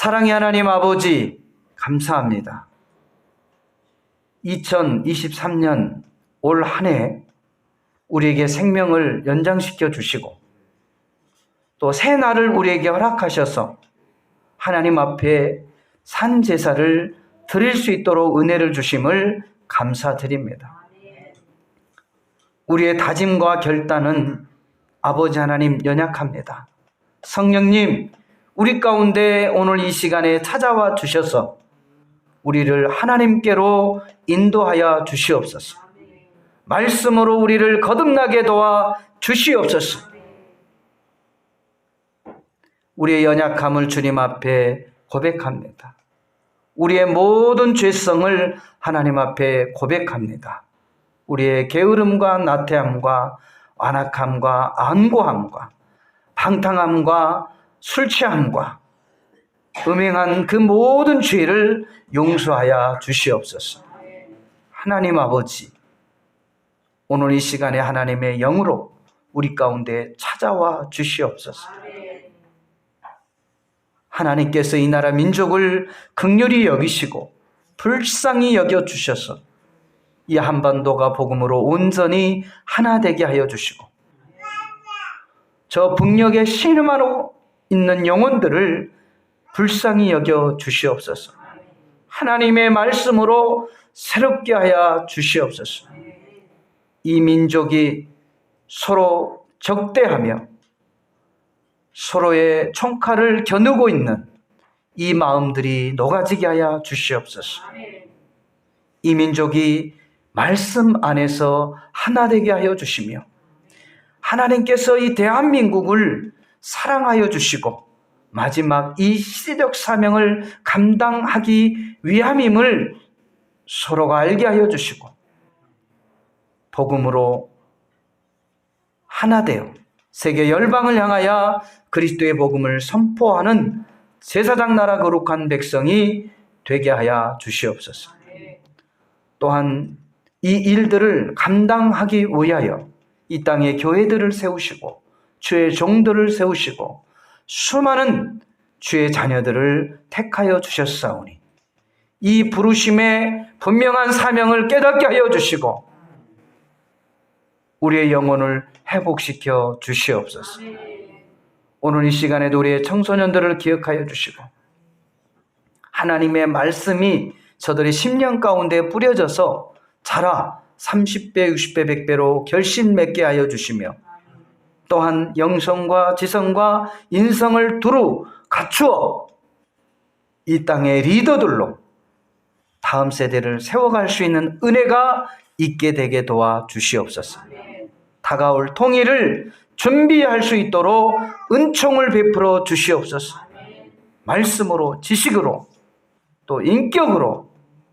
사랑의 하나님 아버지, 감사합니다. 2023년 올 한 해 우리에게 생명을 연장시켜 주시고 또 새 날을 우리에게 허락하셔서 하나님 앞에 산 제사를 드릴 수 있도록 은혜를 주심을 감사드립니다. 우리의 다짐과 결단은 아버지 하나님 연약합니다. 성령님, 우리 가운데 오늘 이 시간에 찾아와 주셔서 우리를 하나님께로 인도하여 주시옵소서. 말씀으로 우리를 거듭나게 도와 주시옵소서. 우리의 연약함을 주님 앞에 고백합니다. 우리의 모든 죄성을 하나님 앞에 고백합니다. 우리의 게으름과 나태함과 완악함과 안고함과 방탕함과 술 취함과 음행한 그 모든 죄를 용서하여 주시옵소서. 하나님 아버지, 오늘 이 시간에 하나님의 영으로 우리 가운데 찾아와 주시옵소서. 하나님께서 이 나라 민족을 긍휼히 여기시고 불쌍히 여겨 주셔서 이 한반도가 복음으로 온전히 하나 되게 하여 주시고 저 북녘에 신음하러 있는 영혼들을 불쌍히 여겨 주시옵소서. 하나님의 말씀으로 새롭게 하여 주시옵소서. 이 민족이 서로 적대하며 서로의 총칼을 겨누고 있는 이 마음들이 녹아지게 하여 주시옵소서. 이 민족이 말씀 안에서 하나 되게 하여 주시며 하나님께서 이 대한민국을 사랑하여 주시고 마지막 이 시대적 사명을 감당하기 위함임을 서로가 알게 하여 주시고 복음으로 하나 되어 세계 열방을 향하여 그리스도의 복음을 선포하는 제사장 나라 거룩한 백성이 되게 하여 주시옵소서. 또한 이 일들을 감당하기 위하여 이 땅에 교회들을 세우시고 주의 종들을 세우시고 수많은 주의 자녀들을 택하여 주셨사오니 이 부르심의 분명한 사명을 깨닫게 하여 주시고 우리의 영혼을 회복시켜 주시옵소서. 오늘 이 시간에도 우리의 청소년들을 기억하여 주시고 하나님의 말씀이 저들의 심령 가운데 뿌려져서 자라 30배, 60배, 100배로 결신 맺게 하여 주시며 또한 영성과 지성과 인성을 두루 갖추어 이 땅의 리더들로 다음 세대를 세워갈 수 있는 은혜가 있게 되게 도와 주시옵소서. 다가올 통일을 준비할 수 있도록 은총을 베풀어 주시옵소서. 말씀으로, 지식으로, 또 인격으로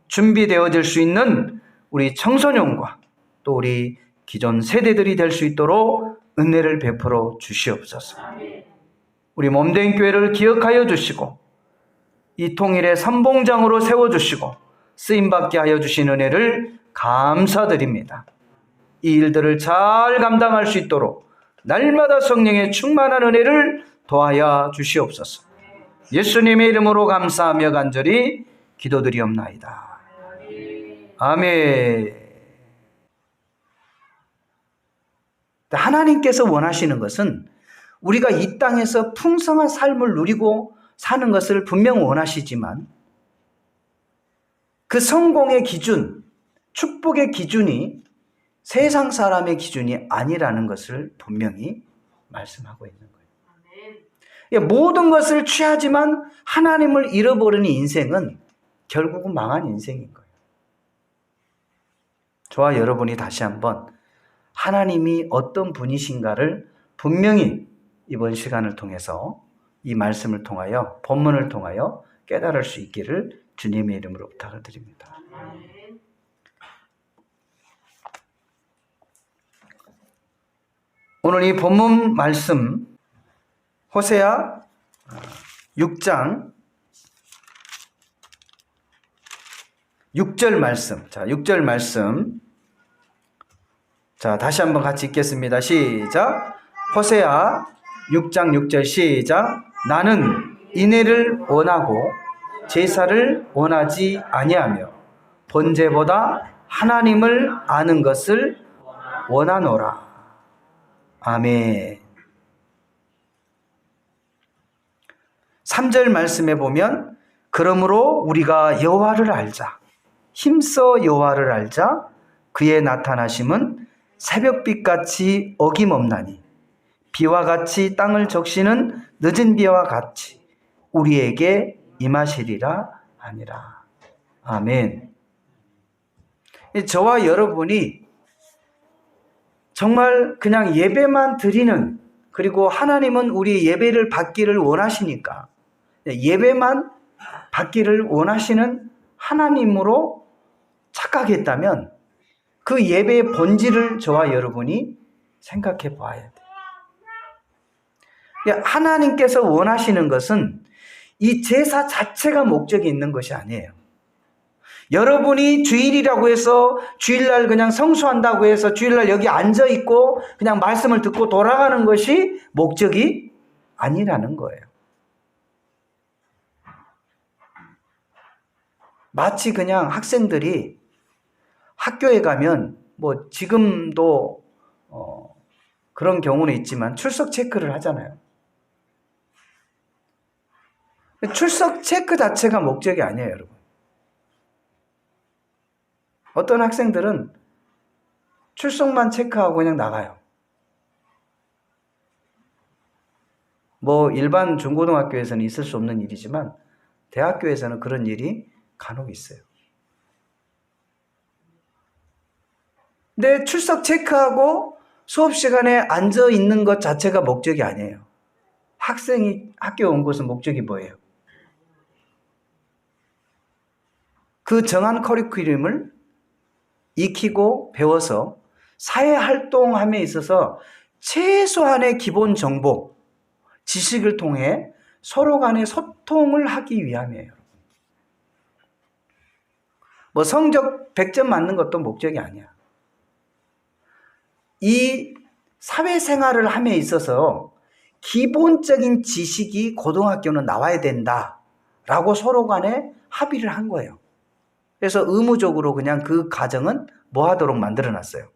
준비되어질 수 있는 우리 청소년과 또 우리 기존 세대들이 될 수 있도록 은혜를 베풀어 주시옵소서. 우리 몸된 교회를 기억하여 주시고 이 통일의 선봉장으로 세워주시고 쓰임받게 하여 주신 은혜를 감사드립니다. 이 일들을 잘 감당할 수 있도록 날마다 성령의 충만한 은혜를 더하여 주시옵소서. 예수님의 이름으로 감사하며 간절히 기도드리옵나이다. 아멘. 하나님께서 원하시는 것은 우리가 이 땅에서 풍성한 삶을 누리고 사는 것을 분명 원하시지만 그 성공의 기준, 축복의 기준이 세상 사람의 기준이 아니라는 것을 분명히 말씀하고 있는 거예요. 모든 것을 취하지만 하나님을 잃어버리는 인생은 결국은 망한 인생인 거예요. 저와 여러분이 다시 한번 하나님이 어떤 분이신가를 분명히 이번 시간을 통해서 이 말씀을 통하여 본문을 통하여 깨달을 수 있기를 주님의 이름으로 부탁을 드립니다. 오늘 이 본문 말씀 호세아 6장 6절 말씀. 자, 6절 말씀. 자, 다시 한번 같이 읽겠습니다. 시작. 호세아 6장 6절 시작. 나는 인애를 원하고 제사를 원하지 아니하며 번제보다 하나님을 아는 것을 원하노라. 아멘. 3절 말씀에 보면 그러므로 우리가 여호와를 알자. 힘써 여호와를 알자. 그의 나타나심은 새벽빛같이 어김없나니 비와 같이 땅을 적시는 늦은 비와 같이 우리에게 임하시리라 하니라. 아멘. 저와 여러분이 정말 그냥 예배만 드리는, 그리고 하나님은 우리 예배를 받기를 원하시니까 예배만 받기를 원하시는 하나님으로 착각했다면 그 예배의 본질을 저와 여러분이 생각해 봐야 돼요. 하나님께서 원하시는 것은 이 제사 자체가 목적이 있는 것이 아니에요. 여러분이 주일이라고 해서 주일날 그냥 성수한다고 해서 주일날 여기 앉아있고 그냥 말씀을 듣고 돌아가는 것이 목적이 아니라는 거예요. 마치 그냥 학생들이 학교에 가면 뭐 지금도 그런 경우는 있지만 출석 체크를 하잖아요. 출석 체크 자체가 목적이 아니에요, 여러분. 어떤 학생들은 출석만 체크하고 그냥 나가요. 뭐 일반 중고등학교에서는 있을 수 없는 일이지만 대학교에서는 그런 일이 간혹 있어요. 근데 출석 체크하고 수업 시간에 앉아 있는 것 자체가 목적이 아니에요. 학생이 학교에 온 것은 목적이 뭐예요? 그 정한 커리큘럼을 익히고 배워서 사회활동함에 있어서 최소한의 기본 정보, 지식을 통해 서로 간의 소통을 하기 위함이에요. 뭐 성적 100점 맞는 것도 목적이 아니야. 이 사회생활을 함에 있어서 기본적인 지식이 고등학교는 나와야 된다라고 서로 간에 합의를 한 거예요. 그래서 의무적으로 그냥 그 과정은 뭐 하도록 만들어 놨어요?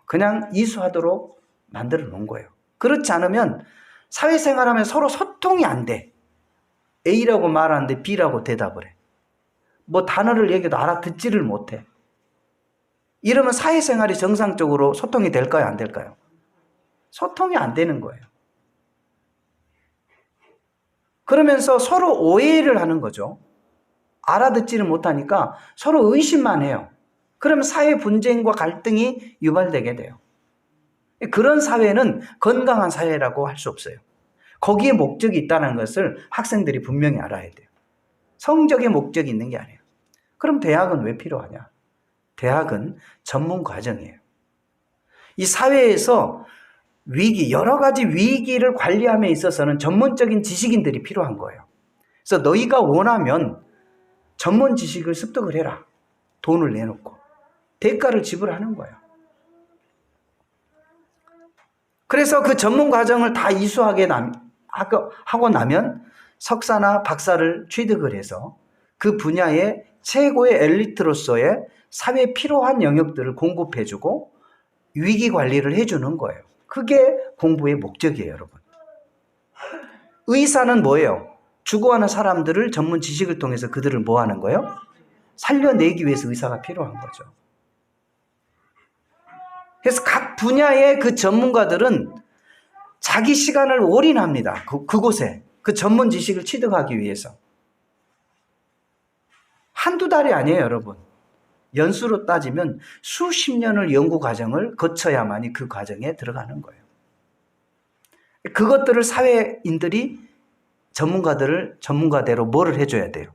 그냥 이수하도록 만들어 놓은 거예요. 그렇지 않으면 사회생활하면 서로 소통이 안 돼. A라고 말하는데 B라고 대답을 해. 뭐 단어를 얘기해도 알아듣지를 못해. 이러면 사회생활이 정상적으로 소통이 될까요? 안 될까요? 소통이 안 되는 거예요. 그러면서 서로 오해를 하는 거죠. 알아듣지를 못하니까 서로 의심만 해요. 그러면 사회 분쟁과 갈등이 유발되게 돼요. 그런 사회는 건강한 사회라고 할 수 없어요. 거기에 목적이 있다는 것을 학생들이 분명히 알아야 돼요. 성적에 목적이 있는 게 아니에요. 그럼 대학은 왜 필요하냐? 대학은 전문 과정이에요. 이 사회에서 위기, 여러 가지 위기를 관리함에 있어서는 전문적인 지식인들이 필요한 거예요. 그래서 너희가 원하면 전문 지식을 습득을 해라. 돈을 내놓고 대가를 지불하는 거예요. 그래서 그 전문 과정을 다 하고 나면 석사나 박사를 취득을 해서 그 분야의 최고의 엘리트로서의 사회에 필요한 영역들을 공급해주고 위기 관리를 해주는 거예요. 그게 공부의 목적이에요, 여러분. 의사는 뭐예요? 죽어가는 사람들을 전문 지식을 통해서 그들을 뭐 하는 거예요? 살려내기 위해서 의사가 필요한 거죠. 그래서 각 분야의 그 전문가들은 자기 시간을 올인합니다. 그곳에 그 전문 지식을 취득하기 위해서. 한두 달이 아니에요, 여러분. 연수로 따지면 수십 년을 연구 과정을 거쳐야만이 그 과정에 들어가는 거예요. 그것들을 사회인들이 전문가들을 전문가대로 뭐를 해줘야 돼요?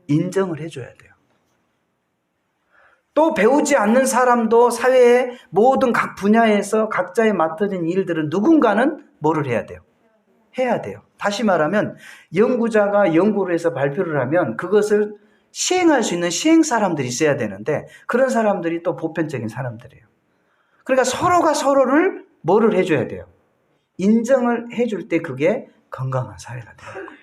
인정을 해줘야 돼요. 또 배우지 않는 사람도 사회의 모든 각 분야에서 각자의 맡아진 일들은 누군가는 뭐를 해야 돼요? 해야 돼요. 다시 말하면 연구자가 연구를 해서 발표를 하면 그것을 시행할 수 있는 시행 사람들이 있어야 되는데 그런 사람들이 또 보편적인 사람들이에요. 그러니까 서로가 서로를 뭐를 해줘야 돼요? 인정을 해줄 때 그게 건강한 사회가 되는 거예요.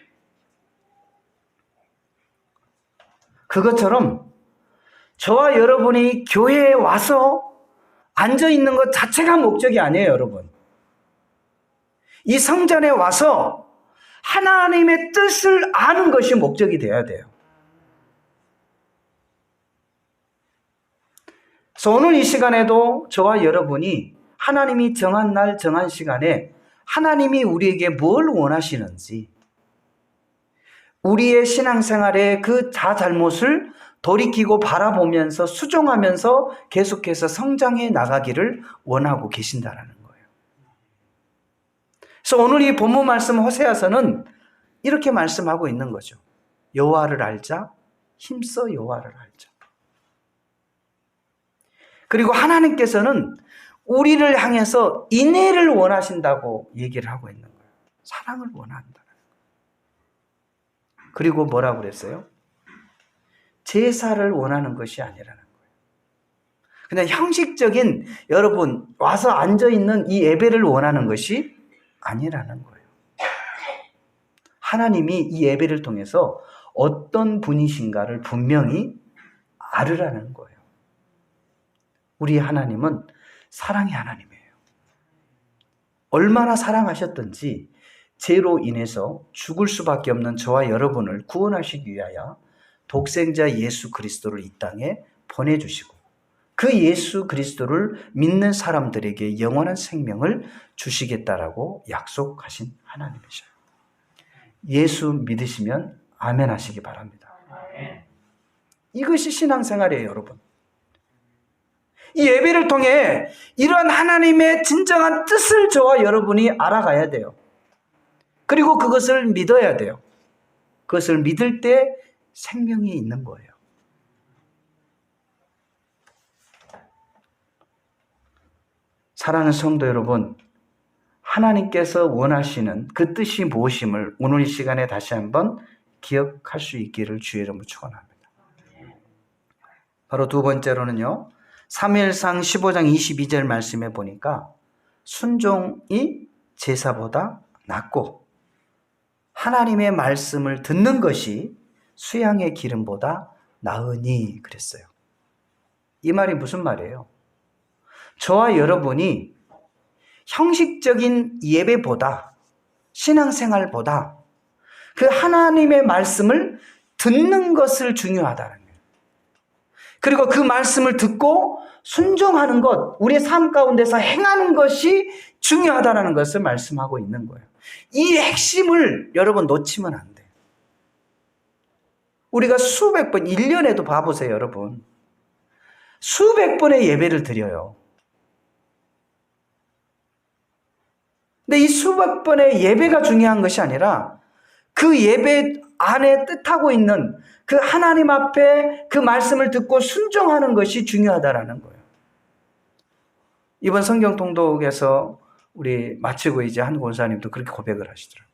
그것처럼 저와 여러분이 교회에 와서 앉아있는 것 자체가 목적이 아니에요, 여러분. 이 성전에 와서 하나님의 뜻을 아는 것이 목적이 되어야 돼요. 그래서 오늘 이 시간에도 저와 여러분이 하나님이 정한 날 정한 시간에 하나님이 우리에게 뭘 원하시는지, 우리의 신앙생활의 그 자잘못을 돌이키고 바라보면서 수정하면서 계속해서 성장해 나가기를 원하고 계신다라는 거예요. 그래서 오늘 이 본문 말씀 호세아서는 이렇게 말씀하고 있는 거죠. 여호와를 알자, 힘써 여호와를 알자. 그리고 하나님께서는 우리를 향해서 인애를 원하신다고 얘기를 하고 있는 거예요. 사랑을 원한다. 그리고 뭐라고 그랬어요? 제사를 원하는 것이 아니라는 거예요. 그냥 형식적인 여러분 와서 앉아있는 이 예배를 원하는 것이 아니라는 거예요. 하나님이 이 예배를 통해서 어떤 분이신가를 분명히 알으라는 거예요. 우리 하나님은 사랑의 하나님이에요. 얼마나 사랑하셨던지 죄로 인해서 죽을 수밖에 없는 저와 여러분을 구원하시기 위하여 독생자 예수 그리스도를 이 땅에 보내주시고 그 예수 그리스도를 믿는 사람들에게 영원한 생명을 주시겠다라고 약속하신 하나님이셔요. 예수 믿으시면 아멘 하시기 바랍니다. 이것이 신앙생활이에요, 여러분. 이 예배를 통해 이러한 하나님의 진정한 뜻을 저와 여러분이 알아가야 돼요. 그리고 그것을 믿어야 돼요. 그것을 믿을 때 생명이 있는 거예요. 사랑하는 성도 여러분, 하나님께서 원하시는 그 뜻이 무엇임을 오늘 이 시간에 다시 한번 기억할 수 있기를 주의 이름으로 축원합니다. 바로 두 번째로는요, 사무엘상 15장 22절 말씀에 보니까 순종이 제사보다 낫고 하나님의 말씀을 듣는 것이 수양의 기름보다 나으니 그랬어요. 이 말이 무슨 말이에요? 저와 여러분이 형식적인 예배보다, 신앙생활보다 그 하나님의 말씀을 듣는 것을 중요하다는 거예요. 그리고 그 말씀을 듣고 순종하는 것, 우리의 삶 가운데서 행하는 것이 중요하다는 것을 말씀하고 있는 거예요. 이 핵심을 여러분 놓치면 안 돼요. 우리가 수백 번, 1년에도 봐보세요, 여러분. 수백 번의 예배를 드려요. 근데 이 수백 번의 예배가 중요한 것이 아니라 그 예배 안에 뜻하고 있는 그 하나님 앞에 그 말씀을 듣고 순종하는 것이 중요하다라는 거예요. 이번 성경 통독에서 우리 마치고 이제 한 권사님도 그렇게 고백을 하시더라고요.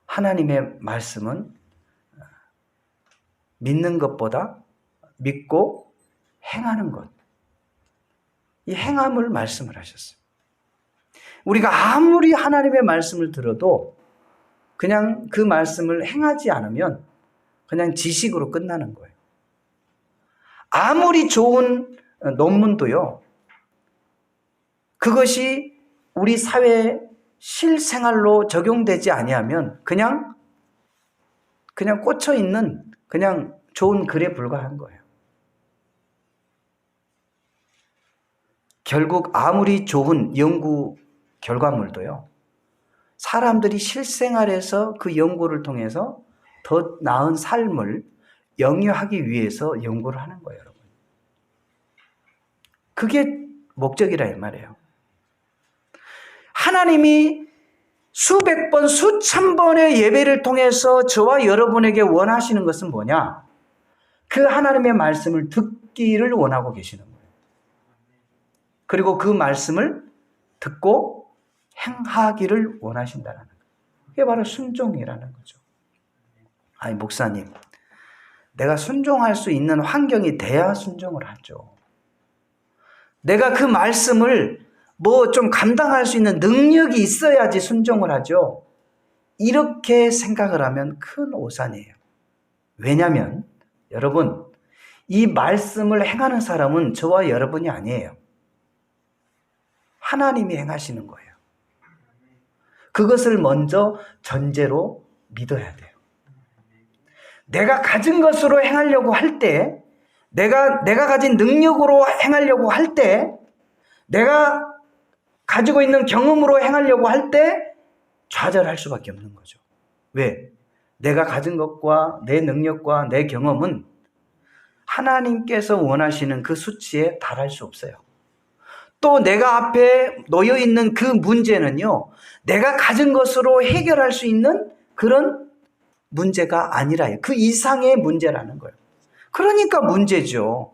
하나님의 말씀은 믿는 것보다 믿고 행하는 것. 이 행함을 말씀을 하셨어요. 우리가 아무리 하나님의 말씀을 들어도 그냥 그 말씀을 행하지 않으면 그냥 지식으로 끝나는 거예요. 아무리 좋은 논문도요, 그것이 우리 사회의 실생활로 적용되지 아니하면 그냥 꽂혀 있는 그냥 좋은 글에 불과한 거예요. 결국 아무리 좋은 연구 결과물도요, 사람들이 실생활에서 그 연구를 통해서 더 나은 삶을 영위하기 위해서 연구를 하는 거예요, 여러분. 그게 목적이라 이 말이에요. 하나님이 수백 번, 수천 번의 예배를 통해서 저와 여러분에게 원하시는 것은 뭐냐? 그 하나님의 말씀을 듣기를 원하고 계시는 거예요. 그리고 그 말씀을 듣고 행하기를 원하신다는 거예요. 그게 바로 순종이라는 거죠. 아니, 목사님, 내가 순종할 수 있는 환경이 돼야 순종을 하죠. 내가 그 말씀을 뭐 좀 감당할 수 있는 능력이 있어야지 순종을 하죠. 이렇게 생각을 하면 큰 오산이에요. 왜냐하면 여러분, 이 말씀을 행하는 사람은 저와 여러분이 아니에요. 하나님이 행하시는 거예요. 그것을 먼저 전제로 믿어야 돼요. 내가 가진 것으로 행하려고 할 때, 내가 가진 능력으로 행하려고 할 때, 내가 가지고 있는 경험으로 행하려고 할 때 좌절할 수밖에 없는 거죠. 왜? 내가 가진 것과 내 능력과 내 경험은 하나님께서 원하시는 그 수치에 달할 수 없어요. 또 내가 앞에 놓여 있는 그 문제는요, 내가 가진 것으로 해결할 수 있는 그런 문제가 아니라요. 그 이상의 문제라는 거예요. 그러니까 문제죠.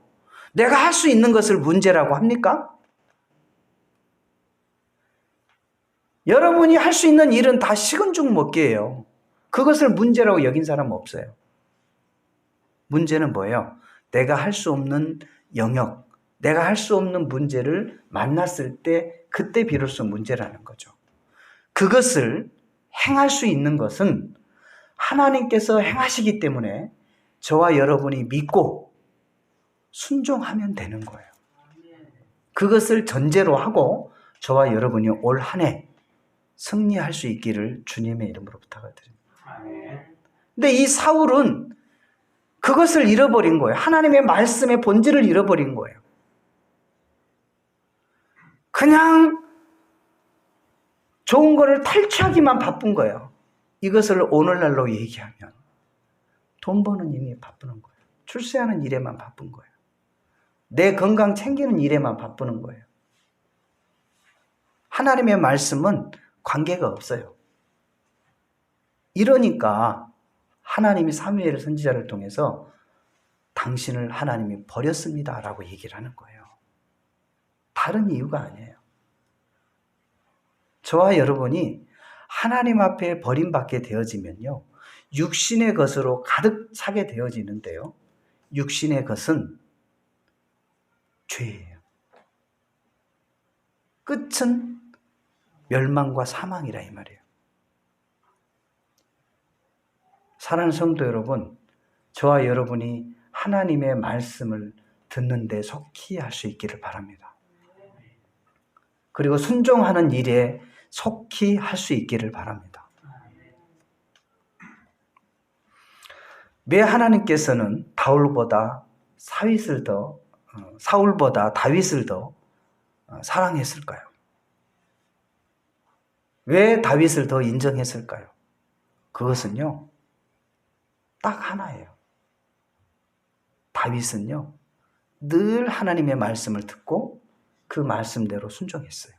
내가 할 수 있는 것을 문제라고 합니까? 여러분이 할 수 있는 일은 다 식은 죽 먹기예요. 그것을 문제라고 여긴 사람은 없어요. 문제는 뭐예요? 내가 할 수 없는 영역, 내가 할 수 없는 문제를 만났을 때 그때 비로소 문제라는 거죠. 그것을 행할 수 있는 것은 하나님께서 행하시기 때문에 저와 여러분이 믿고 순종하면 되는 거예요. 그것을 전제로 하고 저와 여러분이 올 한 해 승리할 수 있기를 주님의 이름으로 부탁을 드립니다. 근데 이 사울은 그것을 잃어버린 거예요. 하나님의 말씀의 본질을 잃어버린 거예요. 그냥 좋은 거를 탈취하기만 바쁜 거예요. 이것을 오늘날로 얘기하면 돈 버는 일이 바쁘는 거예요. 출세하는 일에만 바쁜 거예요. 내 건강 챙기는 일에만 바쁘는 거예요. 하나님의 말씀은 관계가 없어요. 이러니까 하나님이 사무엘 선지자를 통해서 당신을 하나님이 버렸습니다 라고 얘기를 하는 거예요. 다른 이유가 아니에요. 저와 여러분이 하나님 앞에 버림받게 되어지면요, 육신의 것으로 가득 차게 되어지는데요, 육신의 것은 죄예요. 끝은 멸망과 사망이라 이 말이에요. 사랑하는 성도 여러분, 저와 여러분이 하나님의 말씀을 듣는데 속히 할 수 있기를 바랍니다. 그리고 순종하는 일에 속히 할 수 있기를 바랍니다. 왜 하나님께서는 사울보다 다윗을 더 사랑했을까요? 왜 다윗을 더 인정했을까요? 그것은요, 딱 하나예요. 다윗은요, 늘 하나님의 말씀을 듣고 그 말씀대로 순종했어요.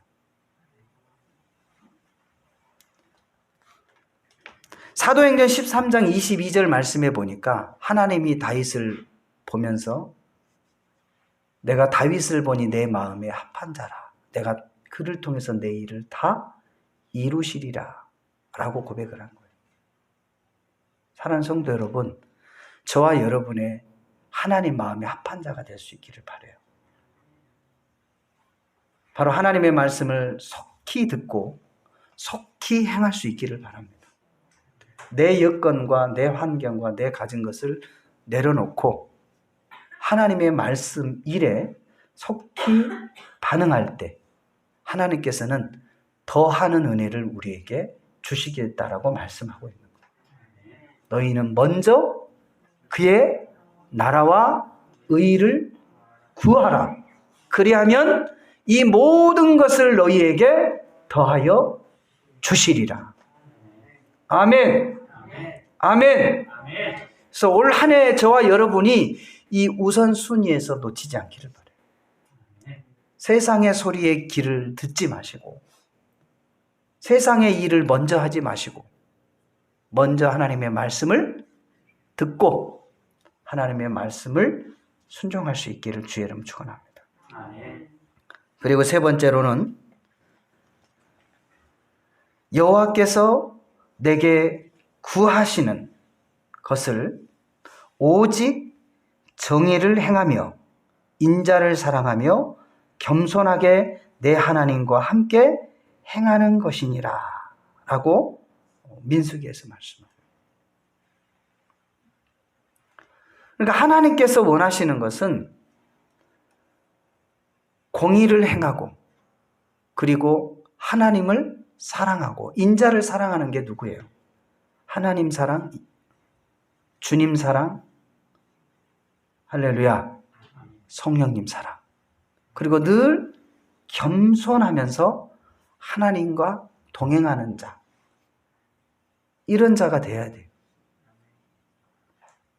사도행전 13장 22절 말씀에 보니까 하나님이 다윗을 보면서 내가 다윗을 보니 내 마음에 합한 자라. 내가 그를 통해서 내 일을 다 이루시리라 라고 고백을 한 거예요. 사랑하는 성도 여러분, 저와 여러분의 하나님 마음에 합한 자가 될 수 있기를 바라요. 바로 하나님의 말씀을 속히 듣고 속히 행할 수 있기를 바랍니다. 내 여건과 내 환경과 내 가진 것을 내려놓고 하나님의 말씀 일에 속히 반응할 때 하나님께서는 더하는 은혜를 우리에게 주시겠다라고 말씀하고 있는 거예요. 너희는 먼저 그의 나라와 의를 구하라. 그리하면 이 모든 것을 너희에게 더하여 주시리라. 아멘. 아멘. 그래서 올 한 해 저와 여러분이 이 우선순위에서 놓치지 않기를 바라요. 세상의 소리에 귀를 듣지 마시고 세상의 일을 먼저 하지 마시고 먼저 하나님의 말씀을 듣고 하나님의 말씀을 순종할 수 있기를 주의 이름 축원합니다. 그리고 세 번째로는 여호와께서 내게 구하시는 것을 오직 정의를 행하며 인자를 사랑하며 겸손하게 내 하나님과 함께 행하는 것이니라 라고 민수기에서 말씀합니다. 그러니까 하나님께서 원하시는 것은 공의를 행하고 그리고 하나님을 사랑하고 인자를 사랑하는 게 누구예요? 하나님 사랑, 주님 사랑, 할렐루야, 성령님 사랑. 그리고 늘 겸손하면서 하나님과 동행하는 자. 이런 자가 돼야 돼요.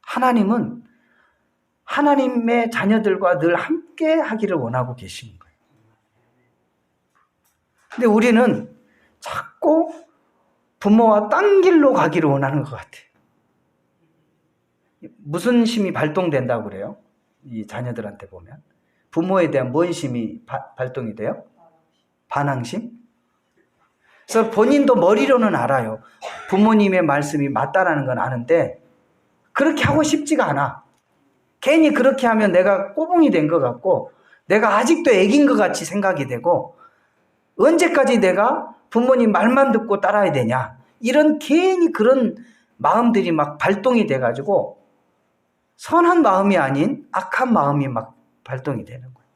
하나님은 하나님의 자녀들과 늘 함께 하기를 원하고 계시는 거예요. 근데 우리는 자꾸 부모와 딴 길로 가기를 원하는 것 같아요. 무슨 힘이 발동된다고 그래요? 이 자녀들한테 보면. 부모에 대한 뭔 힘이 발동이 돼요? 반항심? 그래서 본인도 머리로는 알아요. 부모님의 말씀이 맞다라는 건 아는데 그렇게 하고 싶지가 않아. 괜히 그렇게 하면 내가 꼬붕이 된 것 같고 내가 아직도 애기인 것 같이 생각이 되고 언제까지 내가 부모님 말만 듣고 따라야 되냐. 이런 괜히 그런 마음들이 막 발동이 돼가지고 선한 마음이 아닌 악한 마음이 막 발동이 되는 거예요.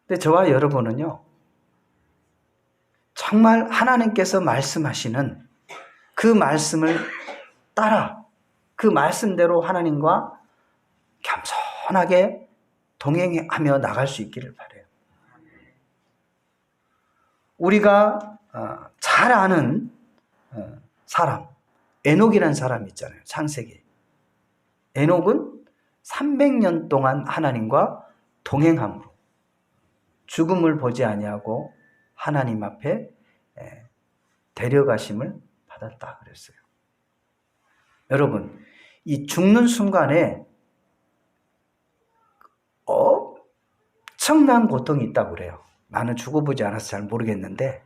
근데 저와 여러분은요, 정말 하나님께서 말씀하시는 그 말씀을 따라 그 말씀대로 하나님과 겸손하게 동행하며 나갈 수 있기를 바라요. 우리가 잘 아는 사람, 에녹이라는 사람 있잖아요. 창세기. 에녹은 300년 동안 하나님과 동행함으로 죽음을 보지 아니하고 하나님 앞에 데려가심을 받았다 그랬어요. 여러분, 이 죽는 순간에 엄청난 고통이 있다고 그래요. 나는 죽어보지 않아서 잘 모르겠는데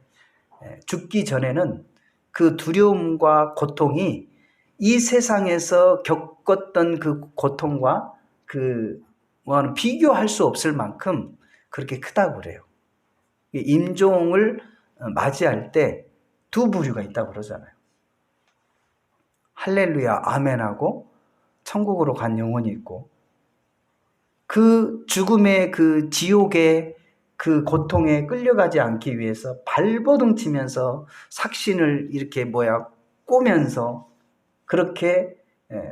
죽기 전에는 그 두려움과 고통이 이 세상에서 겪었던 그 고통과 비교할 수 없을 만큼 그렇게 크다고 그래요. 임종을 맞이할 때 두 부류가 있다고 그러잖아요. 할렐루야 아멘하고 천국으로 간 영혼이 있고 그 죽음의 그 지옥의 그 고통에 끌려가지 않기 위해서 발버둥 치면서 삭신을 이렇게 꼬면서 그렇게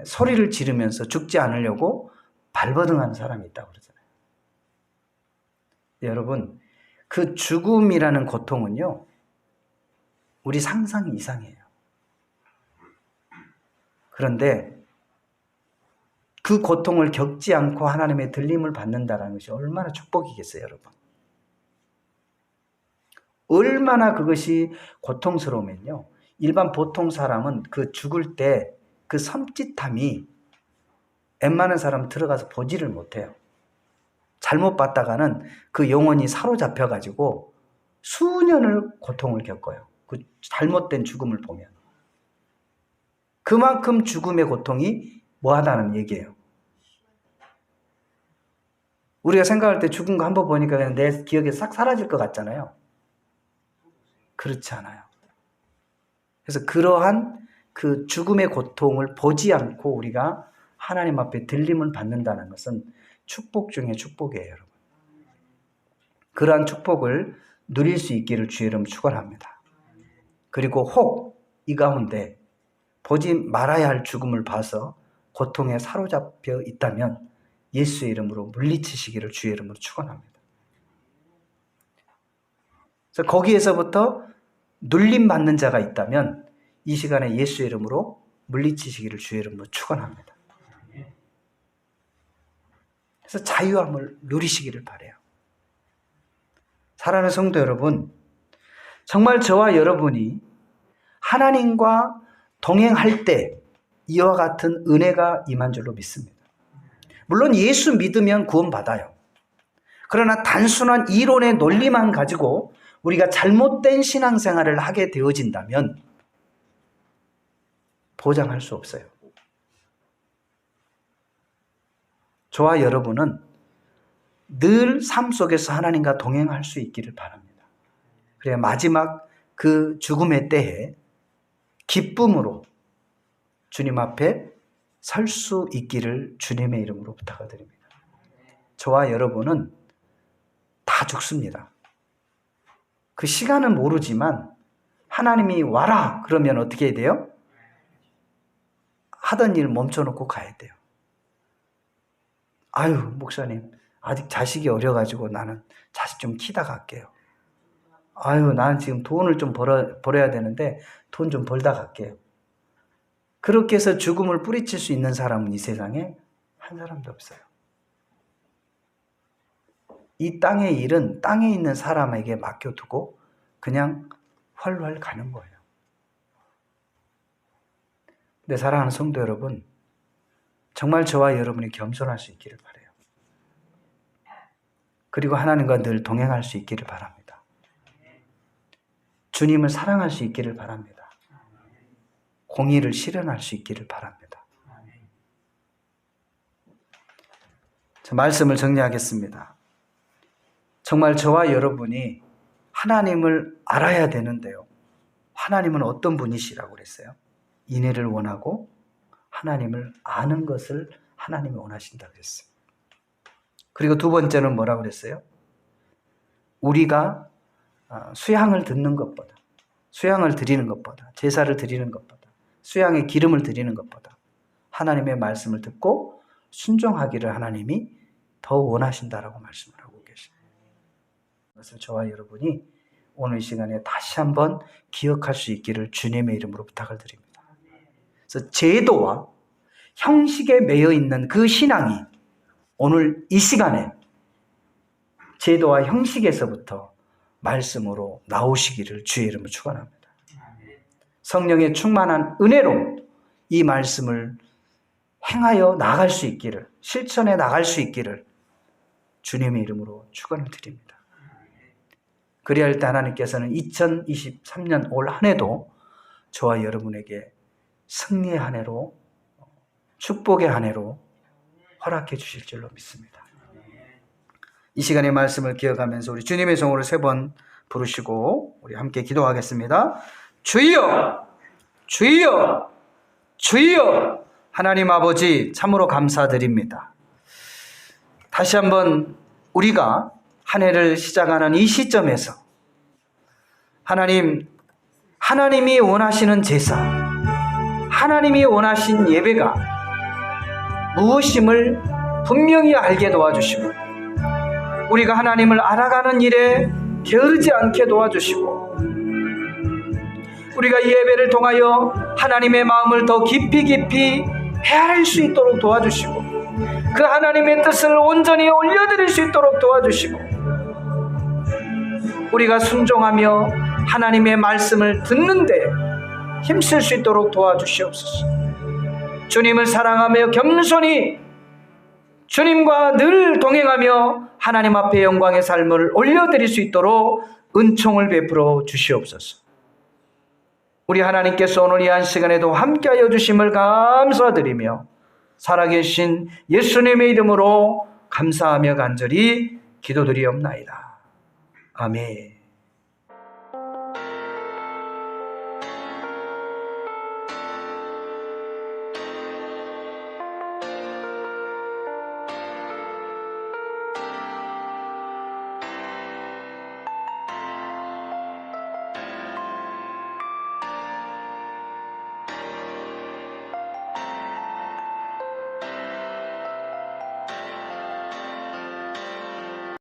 소리를 지르면서 죽지 않으려고 발버둥하는 사람이 있다고 그러잖아요. 여러분, 그 죽음이라는 고통은요, 우리 상상 이상이에요. 그런데 그 고통을 겪지 않고 하나님의 들림을 받는다는 것이 얼마나 축복이겠어요, 여러분. 얼마나 그것이 고통스러우면요. 일반 보통 사람은 그 죽을 때 그 섬찟함이 웬만한 사람 들어가서 보지를 못해요. 잘못 봤다가는 그 영혼이 사로잡혀가지고 수년을 고통을 겪어요. 그 잘못된 죽음을 보면. 그만큼 죽음의 고통이 뭐하다는 얘기예요. 우리가 생각할 때 죽은 거 한번 보니까 그냥 내 기억에 싹 사라질 것 같잖아요. 그렇지 않아요. 그래서 그러한 그 죽음의 고통을 보지 않고 우리가 하나님 앞에 들림을 받는다는 것은 축복 중에 축복이에요, 여러분. 그러한 축복을 누릴 수 있기를 주의 이름 축원합니다. 그리고 혹 이 가운데 보지 말아야 할 죽음을 봐서 고통에 사로잡혀 있다면 예수의 이름으로 물리치시기를 주의 이름으로 축원합니다. 그래서 거기에서부터 눌림 받는 자가 있다면 이 시간에 예수의 이름으로 물리치시기를 주의 이름으로 축원합니다. 그래서 자유함을 누리시기를 바라요. 사랑하는 성도 여러분, 정말 저와 여러분이 하나님과 동행할 때 이와 같은 은혜가 임한 줄로 믿습니다. 물론 예수 믿으면 구원받아요. 그러나 단순한 이론의 논리만 가지고 우리가 잘못된 신앙생활을 하게 되어진다면 보장할 수 없어요. 저와 여러분은 늘 삶 속에서 하나님과 동행할 수 있기를 바랍니다. 그래야 마지막 그 죽음의 때에 기쁨으로 주님 앞에 설 수 있기를 주님의 이름으로 부탁드립니다. 저와 여러분은 다 죽습니다. 그 시간은 모르지만 하나님이 와라 그러면 어떻게 해야 돼요? 하던 일 멈춰놓고 가야 돼요. 아유, 목사님 아직 자식이 어려가지고 나는 자식 좀 키다 갈게요. 아유, 나는 지금 돈을 좀 벌어야 되는데 돈 좀 벌다 갈게요. 그렇게 해서 죽음을 뿌리칠 수 있는 사람은 이 세상에 한 사람도 없어요. 이 땅의 일은 땅에 있는 사람에게 맡겨두고 그냥 훨훨 가는 거예요. 근데 사랑하는 성도 여러분, 정말 저와 여러분이 겸손할 수 있기를 바라요. 그리고 하나님과 늘 동행할 수 있기를 바랍니다. 주님을 사랑할 수 있기를 바랍니다. 공의를 실현할 수 있기를 바랍니다. 자, 말씀을 정리하겠습니다. 정말 저와 여러분이 하나님을 알아야 되는데요. 하나님은 어떤 분이시라고 그랬어요? 인애를 원하고 하나님을 아는 것을 하나님이 원하신다고 그랬어요. 그리고 두 번째는 뭐라고 그랬어요? 우리가 수양을 듣는 것보다, 수양을 드리는 것보다, 제사를 드리는 것보다, 수양의 기름을 드리는 것보다 하나님의 말씀을 듣고 순종하기를 하나님이 더 원하신다라고 말씀을 하고 계십니다. 그것을 저와 여러분이 오늘 시간에 다시 한번 기억할 수 있기를 주님의 이름으로 부탁을 드립니다. 그래서 제도와 형식에 매여 있는 그 신앙이 오늘 이 시간에 제도와 형식에서부터 말씀으로 나오시기를 주의 이름으로 축원합니다. 성령의 충만한 은혜로 이 말씀을 행하여 나갈 수 있기를, 실천해 나갈 수 있기를 주님의 이름으로 축원을 드립니다. 그리할 때 하나님께서는 2023년 올 한 해도 저와 여러분에게 승리의 한 해로, 축복의 한 해로 허락해 주실 줄로 믿습니다. 이 시간의 말씀을 기억하면서 우리 주님의 성으로 3번 부르시고 우리 함께 기도하겠습니다. 주여, 주여, 주여. 하나님 아버지 참으로 감사드립니다. 다시 한번 우리가 한 해를 시작하는 이 시점에서 하나님이 원하시는 제사, 하나님이 원하신 예배가 무엇임을 분명히 알게 도와주시고 우리가 하나님을 알아가는 일에 게으르지 않게 도와주시고 우리가 이 예배를 통하여 하나님의 마음을 더 깊이 헤아릴 수 있도록 도와주시고 그 하나님의 뜻을 온전히 올려드릴 수 있도록 도와주시고 우리가 순종하며 하나님의 말씀을 듣는데 힘쓸 수 있도록 도와주시옵소서. 주님을 사랑하며 겸손히 주님과 늘 동행하며 하나님 앞에 영광의 삶을 올려드릴 수 있도록 은총을 베풀어 주시옵소서. 우리 하나님께서 오늘 이 한 시간에도 함께하여 주심을 감사드리며 살아계신 예수님의 이름으로 감사하며 간절히 기도드리옵나이다. 아멘.